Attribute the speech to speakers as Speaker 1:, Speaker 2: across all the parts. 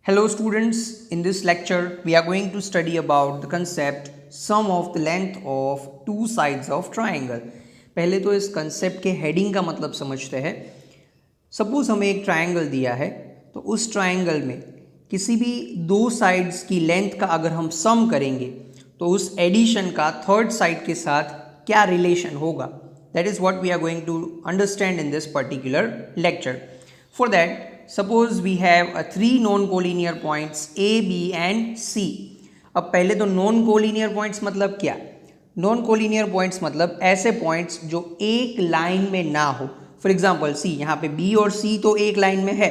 Speaker 1: Hello students, in this lecture we are going to study about the concept sum of the length of two sides of triangle। पहले तो इस concept के heading का मतलब समझते हैं। सपोज हमें एक ट्राइंगल दिया है तो उस ट्राइंगल में किसी भी दो साइड्स की लेंथ का अगर हम सम करेंगे तो उस एडिशन का थर्ड साइड के साथ क्या रिलेशन होगा, that is what we are going to understand in this particular lecture. For that suppose we have three non collinear points A B and C. अब पहले तो नॉन कोलिनियर पॉइंट्स मतलब क्या? Non collinear points मतलब ऐसे points जो एक line में ना हो। फॉर एग्जाम्पल सी, यहाँ पे बी और सी तो एक लाइन में है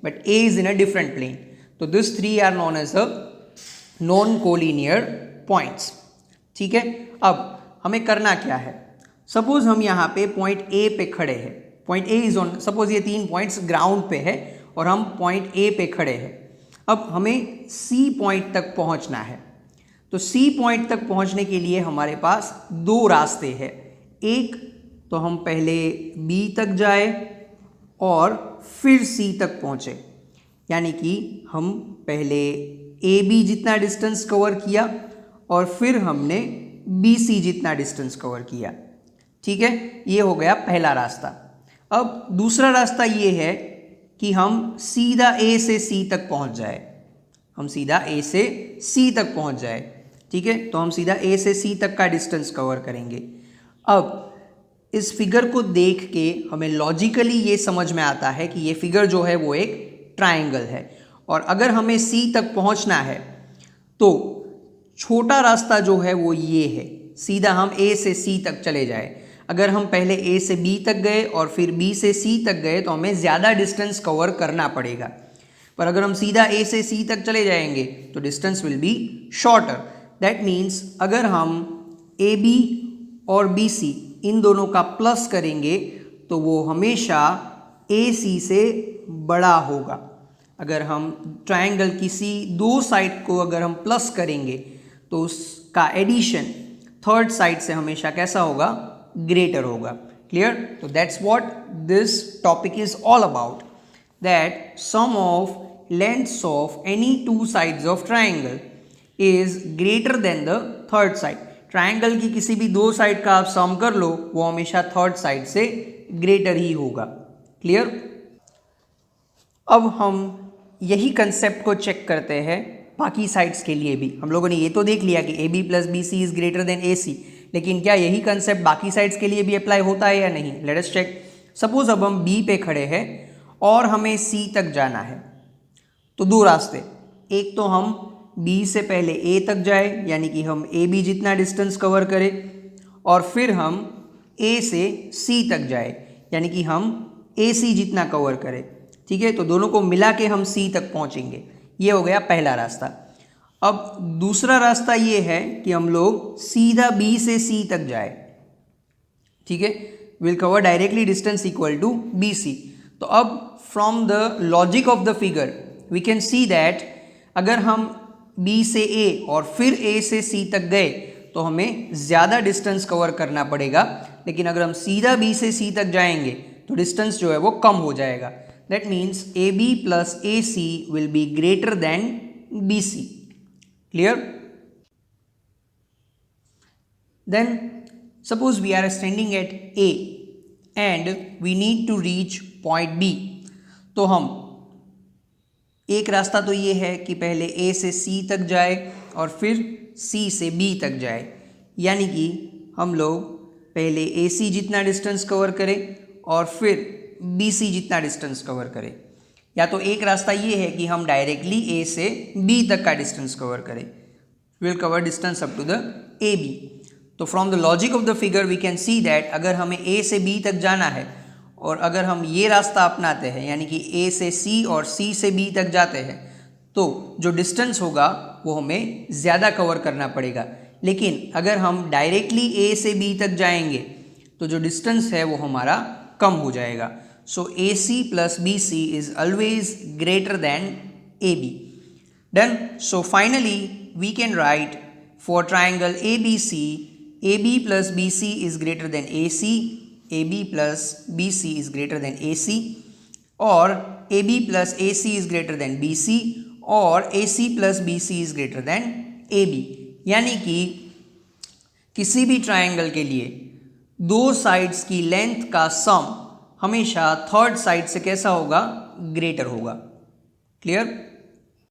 Speaker 1: but A is in a different plane, तो this three are known as a non collinear points. ठीक है, अब हमें करना क्या है? सपोज हम यहाँ पे पॉइंट ए पे खड़े हैं, point A is on, suppose ये तीन पॉइंट्स ग्राउंड पे है और हम पॉइंट ए पे खड़े हैं। अब हमें सी पॉइंट तक पहुँचना है, तो सी पॉइंट तक पहुँचने के लिए हमारे पास दो रास्ते हैं। एक तो हम पहले बी तक जाए और फिर सी तक पहुँचे, यानी कि हम पहले ए बी जितना डिस्टेंस कवर किया और फिर हमने बी सी जितना डिस्टेंस कवर किया। ठीक है, ये हो गया पहला रास्ता। अब दूसरा रास्ता ये है कि हम सीधा ए से सी तक पहुंच जाए, हम सीधा ए से सी तक पहुंच जाए। ठीक है, तो हम सीधा ए से सी तक का डिस्टेंस कवर करेंगे। अब इस फिगर को देख के हमें लॉजिकली ये समझ में आता है कि ये फिगर जो है वो एक ट्राइंगल है, और अगर हमें सी तक पहुंचना है तो छोटा रास्ता जो है वो ये है, सीधा हम ए से सी तक चले जाए। अगर हम पहले ए से बी तक गए और फिर बी से सी तक गए तो हमें ज़्यादा डिस्टेंस कवर करना पड़ेगा, पर अगर हम सीधा ए से सी तक चले जाएंगे तो distance will be shorter. That means अगर हम ए बी और बी सी इन दोनों का प्लस करेंगे तो वो हमेशा ए सी से बड़ा होगा। अगर हम ट्रायंगल किसी दो साइड को अगर हम प्लस करेंगे तो उसका एडिशन थर्ड साइड से हमेशा कैसा होगा? ग्रेटर होगा। क्लियर? तो that's what this topic is all about, that sum of lengths of any two sides of triangle is greater than the third side. Triangle की किसी भी दो साइड का आप सम कर लो, वो हमेशा थर्ड साइड से ग्रेटर ही होगा। क्लियर? अब हम यही कंसेप्ट को चेक करते हैं बाकी साइड्स के लिए भी। हम लोगों ने ये तो देख लिया कि A B plus B C is greater than A C, लेकिन क्या यही कंसेप्ट बाकी साइड्स के लिए भी अप्लाई होता है या नहीं? Let us check. सपोज अब हम बी पे खड़े हैं और हमें सी तक जाना है, तो दो रास्ते, एक तो हम बी से पहले ए तक जाए, यानी कि हम ए बी जितना डिस्टेंस कवर करें, और फिर हम ए से सी तक जाए, यानी कि हम ए सी जितना कवर करें। ठीक है, तो दोनों को मिला के हम सी तक पहुंचेंगे। ये हो गया पहला रास्ता। अब दूसरा रास्ता ये है कि हम लोग सीधा बी से सी तक जाए। ठीक है, will cover directly distance equal to B C. तो अब from the logic of the figure we can see that अगर हम बी से ए और फिर ए से सी तक गए तो हमें ज़्यादा डिस्टेंस कवर करना पड़ेगा, लेकिन अगर हम सीधा बी से सी तक जाएंगे तो डिस्टेंस जो है वो कम हो जाएगा। That means A B plus A C will be greater than B C. Clear? Then suppose we are standing at A and we need to reach point B. तो हम एक रास्ता तो ये है कि पहले ए से सी तक जाए और फिर सी से बी तक जाए, यानी कि हम लोग पहले ए सी जितना डिस्टेंस कवर करें और फिर बी सी जितना डिस्टेंस कवर करें। या तो एक रास्ता ये है कि हम डायरेक्टली ए से बी तक का डिस्टेंस कवर करें, will cover distance up to the A B. तो from the logic of the figure we can see that अगर हमें ए से बी तक जाना है और अगर हम ये रास्ता अपनाते हैं, यानी कि ए से सी और सी से बी तक जाते हैं, तो जो डिस्टेंस होगा वो हमें ज़्यादा कवर करना पड़ेगा। लेकिन अगर हम डायरेक्टली ए से बी तक जाएंगे तो जो डिस्टेंस है वो हमारा कम हो जाएगा। So A C plus B C is always greater than A B. Done? So finally we can write for triangle A B C, A B plus B C is greater than A C, AB plus BC is greater than AC, or AB plus AC is greater than BC, और AC plus BC is greater then AB, यानी कि किसी भी triangle के लिए दो sides की length का सम हमेशा थर्ड साइड से कैसा होगा, ग्रेटर होगा। क्लियर?